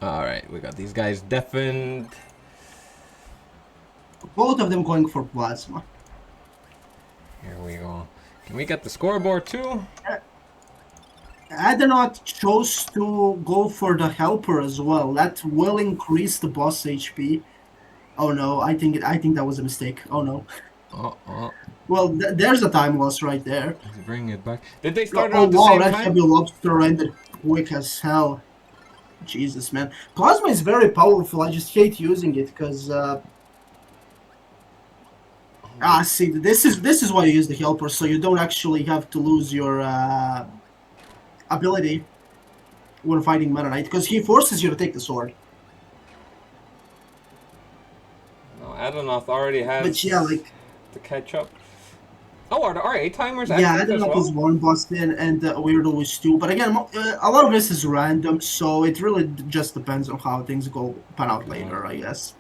Alright, we got these guys deafened. Both of them going for plasma. Here we go. Can we get the scoreboard too? Adenothe chose to go for the helper as well. That will increase the boss HP. Oh no, I think that was a mistake. Oh no. Well, there's a time loss right there. Let's bring it back. Did they start Oh around the wow, same that time? heavy lobster ended quick as hell. Jesus, man. Plasma is very powerful. I just hate using it because see, this is why you use the helper, so you don't actually have to lose your ability when fighting Meta Knight, because he forces you to take the sword. No, Adenothe already has But yeah, like to catch up. Oh, are the RA timers yeah, active as Adenothe well? is one boss in, and WeerDough is two. But again, a lot of this is random, so it really just depends on how things pan out later, I guess.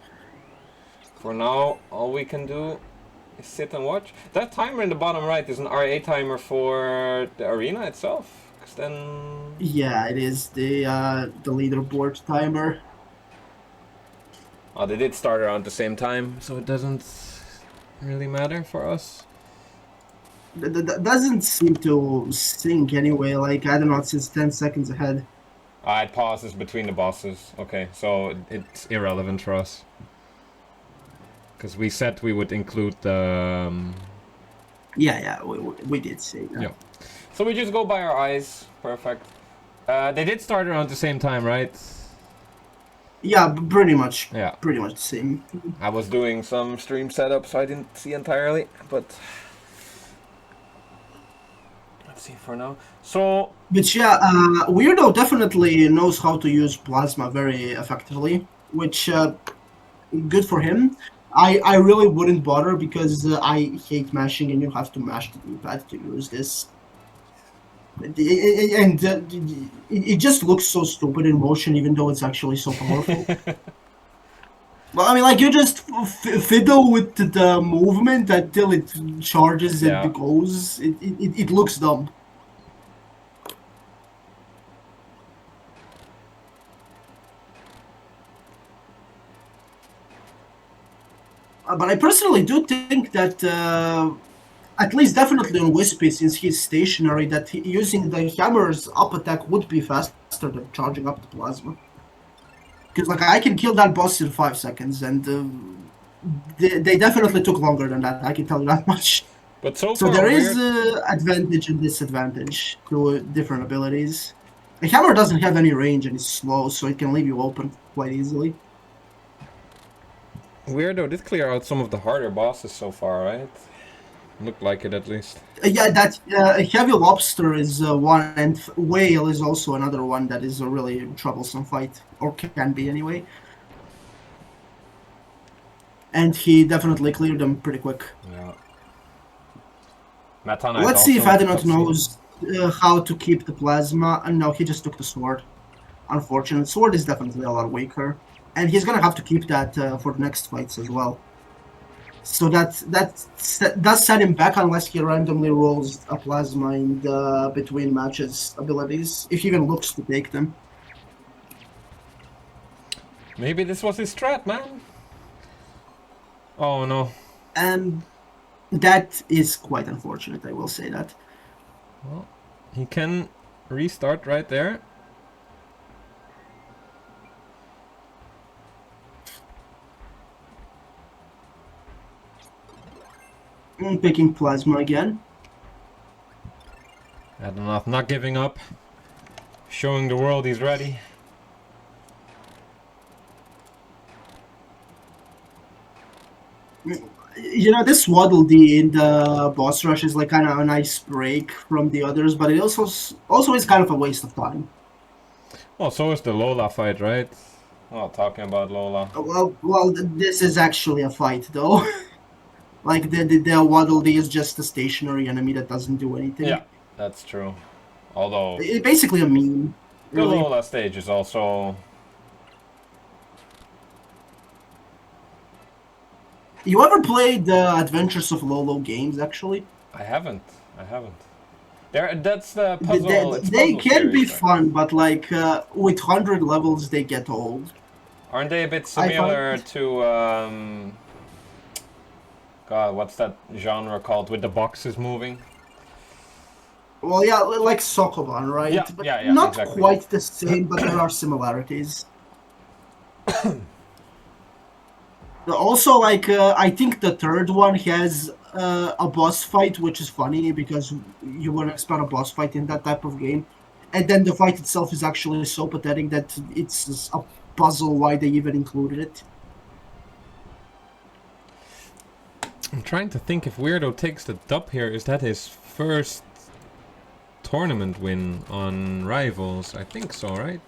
For now, all we can do is sit and watch. That timer in the bottom right is an RA timer for the arena itself. Cause then Yeah, it is the leaderboard timer. oh, they did start around the same time, so it doesn't really matter for us. That doesn't seem to sync anyway. Like, I don't know, it's 10 seconds ahead. It pauses between the bosses. Okay, so it's irrelevant for us. Because we said we would include the... Yeah, we did say that. Yeah. So we just go by our eyes. Perfect. They did start around the same time, right? Yeah, pretty much. Yeah. Pretty much the same. I was doing some stream setup, so I didn't see entirely, but... Let's see for now. So... But yeah, WeerDough definitely knows how to use plasma very effectively, which, good for him. I really wouldn't bother because I hate mashing and you have to mash the D-pad to use this. And it just looks so stupid in motion, even though it's actually so powerful. Well, I mean, like, you just fiddle with the movement until it charges and goes. It looks dumb. But I personally do think that, at least definitely on Wispy, since he's stationary, that using the hammer's up attack would be faster than charging up the plasma. Because, like, I can kill that boss in 5 seconds, and they definitely took longer than that, I can tell you that much. But so there is advantage and disadvantage to different abilities. The hammer doesn't have any range and it's slow, so it can leave you open quite easily. WeerDough did clear out some of the harder bosses so far, right? Looked like it at least. Yeah, that Heavy Lobster is one, and Whale is also another one that is a really troublesome fight, or can be anyway. And he definitely cleared them pretty quick. Yeah. Let's see if Adenothe knows how to keep the plasma. No, he just took the sword. Unfortunate. Sword is definitely a lot weaker. And he's gonna have to keep that for the next fights as well. So that does set him back unless he randomly rolls a plasma in the between matches abilities, if he even looks to take them. Maybe this was his strat, man. Oh no. That is quite unfortunate, I will say that. Well, he can restart right there. Picking plasma again. Adenothe not giving up. Showing the world he's ready. You know, this Waddle Dee in the boss rush is like kind of a nice break from the others, but it also is kind of a waste of time. Well, so is the Lola fight, right? Well, talking about Lola. Well, this is actually a fight, though. Like, the Waddle Dee is just a stationary enemy that doesn't do anything. Yeah, that's true. Although... It's basically a meme. Really. The Lola stage is also... You ever played the Adventures of Lolo games, actually? I haven't. That's the puzzle. It's They puzzle can be series, right? fun, but like with 100 levels, they get old. Aren't they a bit I find. similar to God, what's that genre called with the boxes moving? Well, yeah, like Sokoban, right? Yeah, But yeah, yeah, not exactly. quite the same, but there are similarities. Also, like, I think the third one has a boss fight, which is funny because you wouldn't expect a boss fight in that type of game. And then the fight itself is actually so pathetic that it's a puzzle why they even included it. I'm trying to think if WeerDough takes the dub here. Is that his first tournament win on Rivals? I think so, right?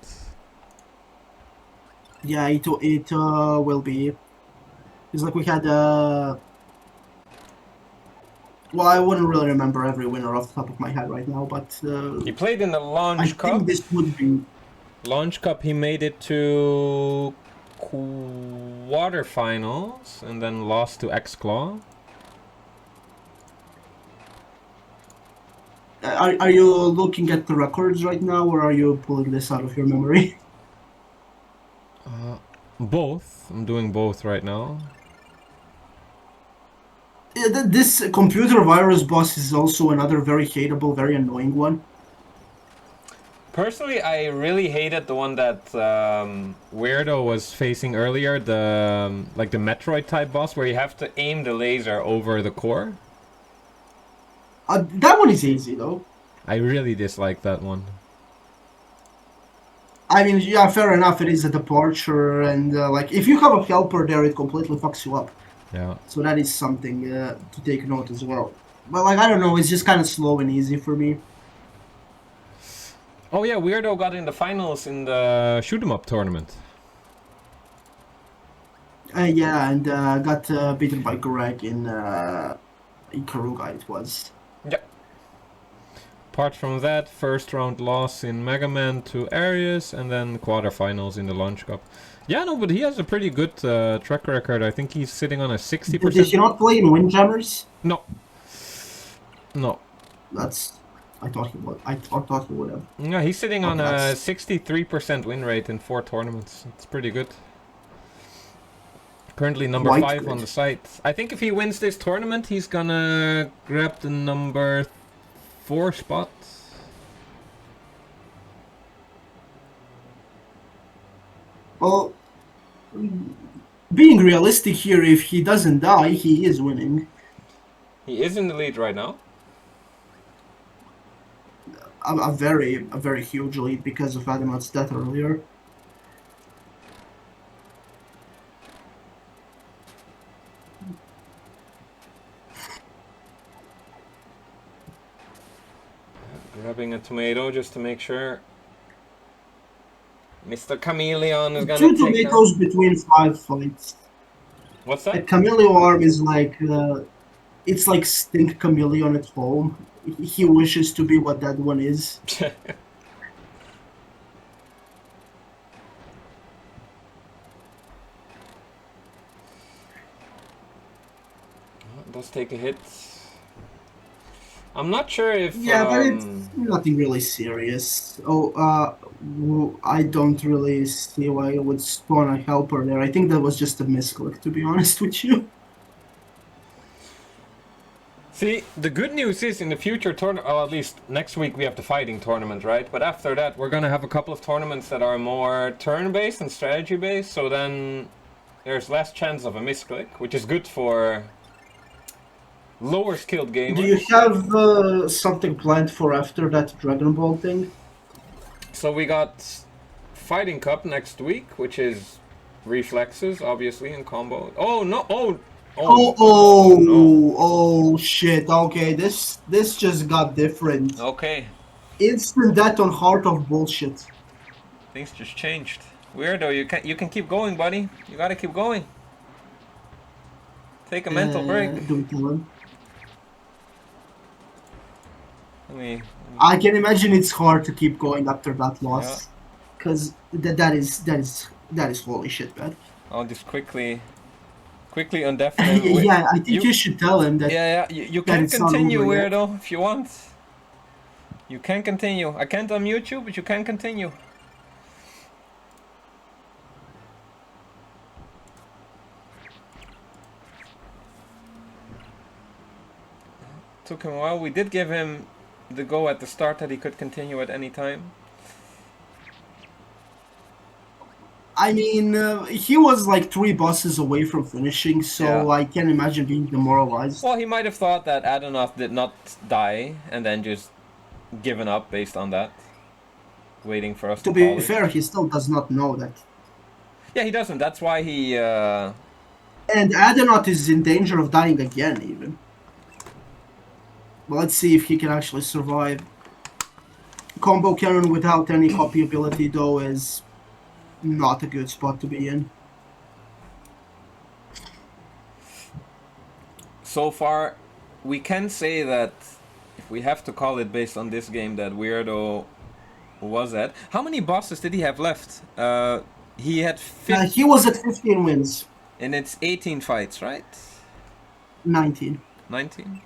Yeah, it will be. It's like we had well, I wouldn't really remember every winner off the top of my head right now, but He played in the I Launch think Cup. this would be. Launch Cup, he made it to quarterfinals and then lost to X-Claw. Are you looking at the records right now, or are you pulling this out of your memory? Both. I'm doing both right now. Yeah, this computer virus boss is also another very hateable, very annoying one. Personally, I really hated the one that WeerDough was facing earlier, the like the Metroid type boss where you have to aim the laser over the core. That one is easy though. I really dislike that one. I mean, yeah, fair enough. It is a departure, and like if you have a helper there, it completely fucks you up. Yeah. So that is something to take note as well. But like I don't know, it's just kind of slow and easy for me. Oh yeah, WeerDough got in the finals in the shoot 'em up tournament. Yeah, and got beaten by Greg in Karuga. It was. Yeah. Apart from that, first round loss in Mega Man to Arius, and then quarterfinals in the Launch Cup. Yeah, no, but he has a pretty good track record. I think he's sitting on a 60%. Did you not play in Windjammers? No. No. That's. I thought he would. I thought he would have. Yeah, he's sitting on a That's- 63% win rate in 4 tournaments. It's pretty good. Currently number Quite 5 good. on the site. I think if he wins this tournament, he's gonna grab the number 4 spot. Well, being realistic here, if he doesn't die, he is winning. He is in the lead right now. A very huge lead because of Adamant's death earlier. Grabbing a tomato just to make sure Mr. Chameleon is gonna 2 take tomatoes down. between 5 fights. What's The that? Chameleon arm is like it's like Stink Chameleon at home. He wishes to be what that one is. Does take a hit. I'm not sure if Yeah, but it's nothing really serious. Oh, I don't really see why I would spawn a helper there. I think that was just a misclick, to be honest with you. See, the good news is in the future tournament, or at least next week we have the fighting tournament, right? But after that, we're gonna have a couple of tournaments that are more turn-based and strategy-based, so then there's less chance of a misclick, which is good for lower skilled gamers. Do you have something planned for after that Dragon Ball thing? So we got Fighting Cup next week, which is reflexes, obviously, in combo. Oh, no, Oh shit. Okay, this just got different. Okay, Instant death on Heart of Bullshit. things just changed. WeerDough, you can keep going, buddy. You gotta keep going. Take a mental break. Do we kill him? Let me. I can imagine it's hard to keep going after that loss, because that is holy shit, man. I'll just quickly undeafen him. Yeah, I think you should tell him that. Yeah, you that can it's not continue, over yet. WeerDough, if you want. You can continue. I can't unmute you, but you can continue. Took him a while. We did give him the go at the start that he could continue at any time. I mean, he was like 3 bosses away from finishing, so Yeah. I can't imagine being demoralized. Well, he might have thought that Adenothe did not die and then just given up based on that. Waiting for us to To be call it. fair, he still does not know that. Yeah, he doesn't. That's why he... And Adenothe is in danger of dying again, even. But let's see if he can actually survive. Combo cannon without any copy ability, though, is not a good spot to be in. So far, we can say that if we have to call it based on this game that WeerDough was at. How many bosses did he have left? He had 15, He was at 15 wins. and it's 18 fights, right? 19. 19?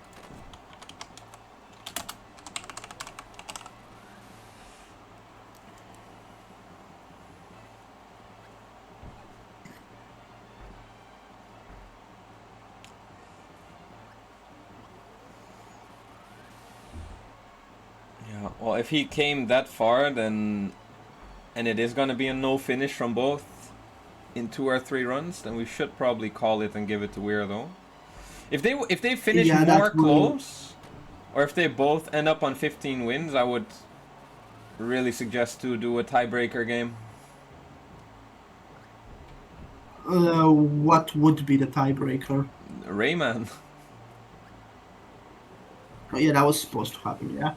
Yeah, well, if he came that far, then... And it is gonna be a no finish from both in 2 or 3 runs, then we should probably call it and give it to WeerDough. If they finish more close, or if they both end up on 15 wins, I would really suggest to do a tiebreaker game. What would be the tiebreaker? Rayman. Oh, yeah, that was supposed to happen, yeah.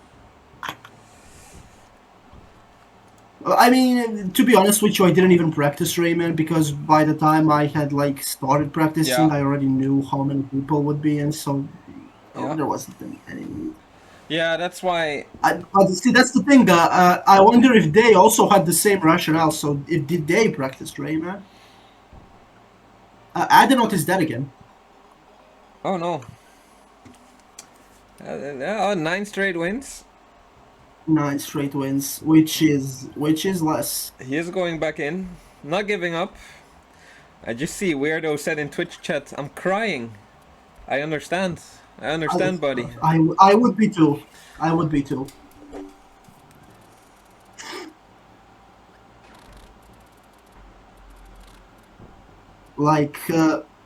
I mean, to be honest with you, I didn't even practice Rayman because by the time I had like started practicing, I already knew how many people would be in, so there wasn't any need. Yeah, that's why. But see, that's the thing. I wonder if they also had the same rationale. So, did they practice Rayman? Adenothe is dead again. Oh no. 9 straight wins. 9 straight wins, which is less. He is going back in, not giving up. I just see WeerDough said in Twitch chat, "I'm crying." I understand. I understand, buddy. I would be too. I would be too. Like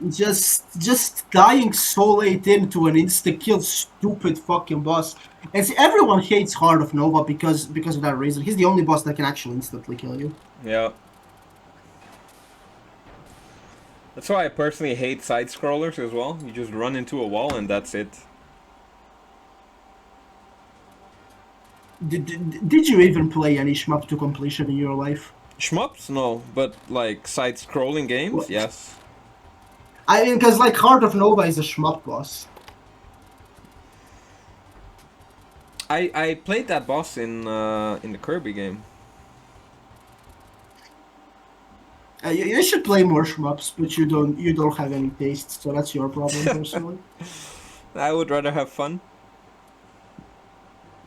just dying so late into an insta kill, stupid fucking boss. And see, everyone hates Heart of Nova because of that reason. He's the only boss that can actually instantly kill you. Yeah. That's why I personally hate side scrollers as well. You just run into a wall and that's it. Did you even play any shmup to completion in your life? Shmups? No, but like side scrolling games, What? yes. I mean, because like Heart of Nova is a shmup boss. I played that boss in the Kirby game. You should play more shmups, but you don't have any taste, so that's your problem personally. I would rather have fun.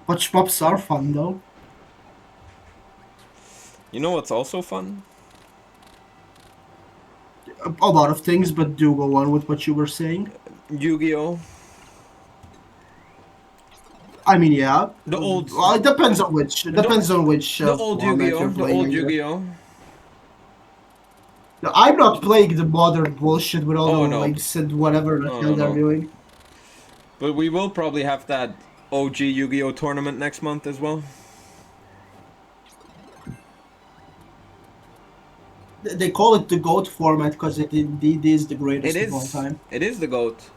But shmups are fun though. You know what's also fun? A lot of things, but do go on with what you were saying. Yu-Gi-Oh! I mean, yeah. The old. Well, it depends on which. It depends on which. The old Yu-Gi-Oh! The old Yu-Gi-Oh! No, I'm not playing the modern bullshit with all the no. links and whatever the hell they're doing. But we will probably have that OG Yu-Gi-Oh! Tournament next month as well. They call it the GOAT format because it indeed is the greatest of all time. It is the GOAT.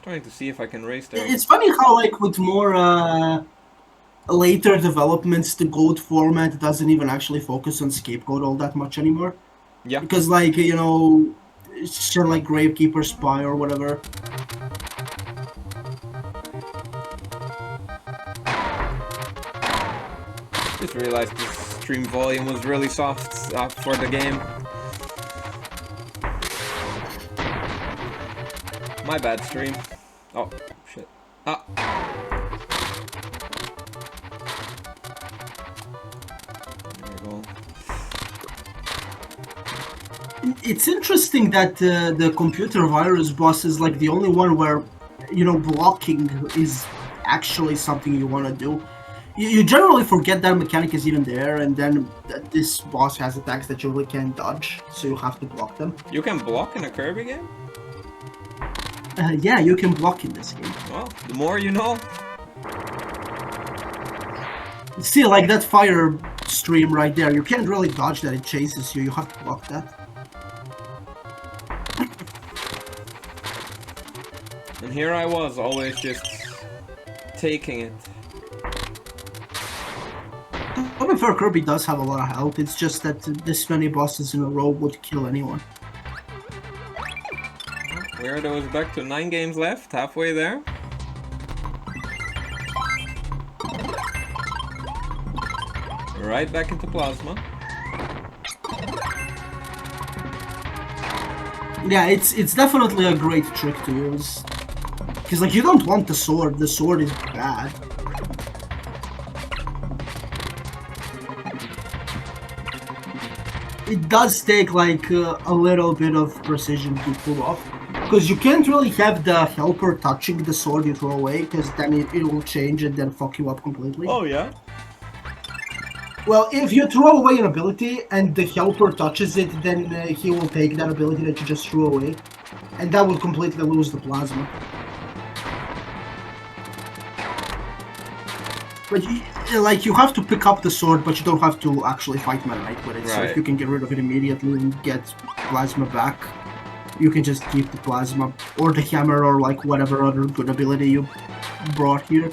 Trying to see if I can race there. It's funny how, like, with more later developments, the GOAT format doesn't even actually focus on Scapegoat all that much anymore. Yeah. Because, like, you know, shit like Gravekeeper Spy or whatever. Just realized this stream volume was really soft for the game. My bad, stream. Oh, shit. Ah. There we go. It's interesting that the computer virus boss is like the only one where, you know, blocking is actually something you want to do. You generally forget that mechanic is even there, and then this boss has attacks that you really can't dodge, so you have to block them. You can block in a Kirby game? Yeah, you can block in this game. Well, the more you know. See, like that fire stream right there, you can't really dodge that, it chases you, you have to block that. And here I was, always just taking it. To be fair, Kirby does have a lot of health, it's just that this many bosses in a row would kill anyone. WeerDough is back to 9 games left, halfway there. Right back into Plasma. Yeah, it's definitely a great trick to use. Because, like, you don't want the sword is bad. It does take, like, a little bit of precision to pull off. Because you can't really have the helper touching the sword you throw away, because then it will change and then fuck you up completely. Oh, yeah? Well, if you throw away an ability and the helper touches it, then he will take that ability that you just threw away. And that will completely lose the plasma. But you have to pick up the sword, but you don't have to actually fight Meta Knight with it. Right. So if you can get rid of it immediately and get plasma back, you can just keep the plasma or the hammer or like whatever other good ability you brought here.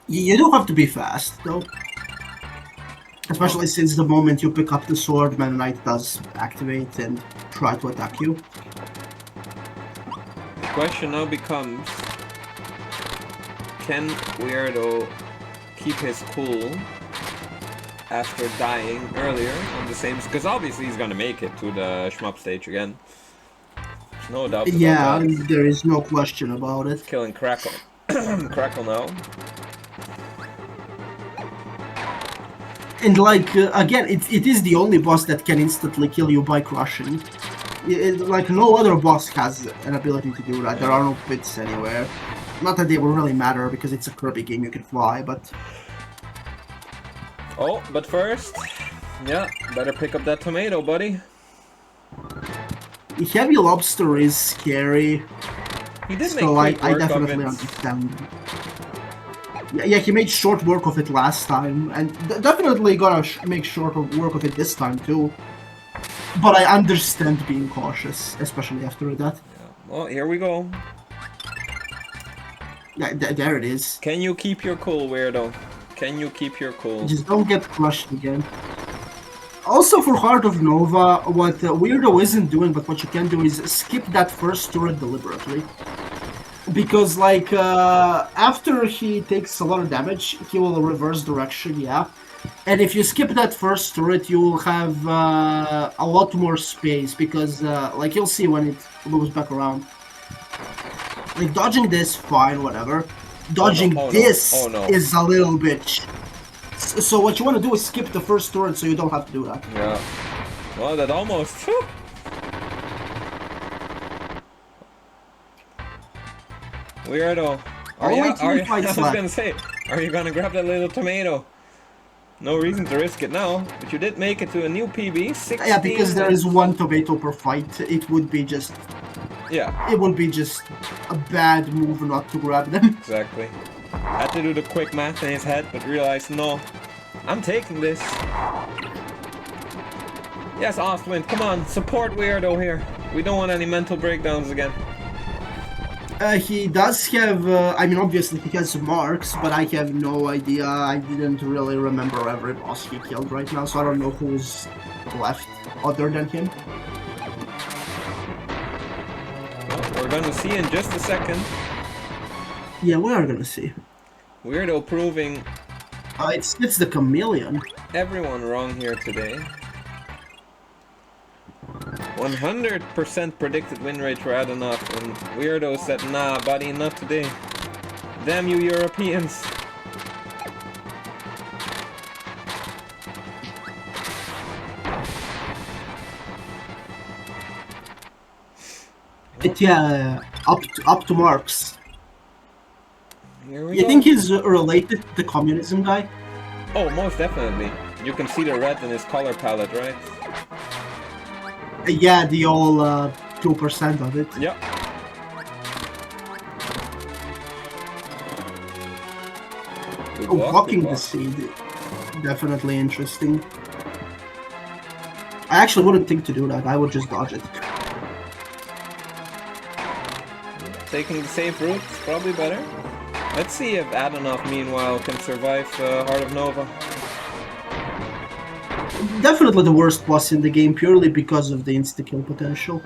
You do have to be fast, though. Especially since the moment you pick up the sword, Meta Knight does activate and try to attack you. The question now becomes, can WeerDough keep his cool after dying earlier on the same... Because obviously he's gonna make it to the shmup stage again. There's no doubt about that. Yeah, there is no question about it. Killing Crackle. Crackle now. And like, again, it is the only boss that can instantly kill you by crushing. Like, no other boss has an ability to do that. There are no pits anywhere. Not that they will really matter, because it's a Kirby game, you can fly, but... Oh, but first, yeah, better pick up that tomato, buddy. Heavy Lobster is scary. He did so make quick I work of definitely it. understand. Yeah, he made short work of it last time, and definitely gonna make short work of it this time too. But I understand being cautious, especially after that. Yeah. Well, here we go. Yeah, there it is. Can you keep your cool, WeerDough? Can you keep your cool? Just don't get crushed again. Also, for Heart of Nova, what WeerDough isn't doing, but what you can do is skip that first turret deliberately. Because, like, after he takes a lot of damage, he will reverse direction, yeah. And if you skip that first turret, you will have a lot more space, because, like, you'll see when it moves back around. Like, dodging this, fine, whatever. Dodging this is a little bit... So what you want to do is skip the first turret so you don't have to do that. Yeah. Well, that almost... Whew. WeerDough. I was gonna say, are you gonna grab that little tomato? No reason to risk it now, but you did make it to a new PB, 16. Yeah, because there is one tomato per fight. It would be just... Yeah. It would be just a bad move not to grab them. Exactly. Had to do the quick math in his head, but realized, no, I'm taking this. Yes, Ostwind, come on, support WeerDough here. We don't want any mental breakdowns again. He does have, I mean, obviously he has some marks, but I have no idea. I didn't really remember every boss he killed right now, so I don't know who's left other than him. Well, we're gonna see in just a second. Yeah, we are gonna see. WeerDough proving It's the chameleon. everyone wrong here today. 100% predicted win rate for Adenothe, and WeerDough said, nah, buddy, not today. Damn you Europeans. Yeah, up to marks. Here we You go. think he's related to the communism guy? Oh, most definitely. You can see the red in his color palette, right? Yeah, the all 2% of it. Yep. Good luck, Blocking good the luck. seed, definitely interesting. I actually wouldn't think to do that. I would just dodge it. Taking the safe route is probably better. Let's see if Adenothe, meanwhile, can survive Heart of Nova. Definitely the worst boss in the game, purely because of the insta-kill potential.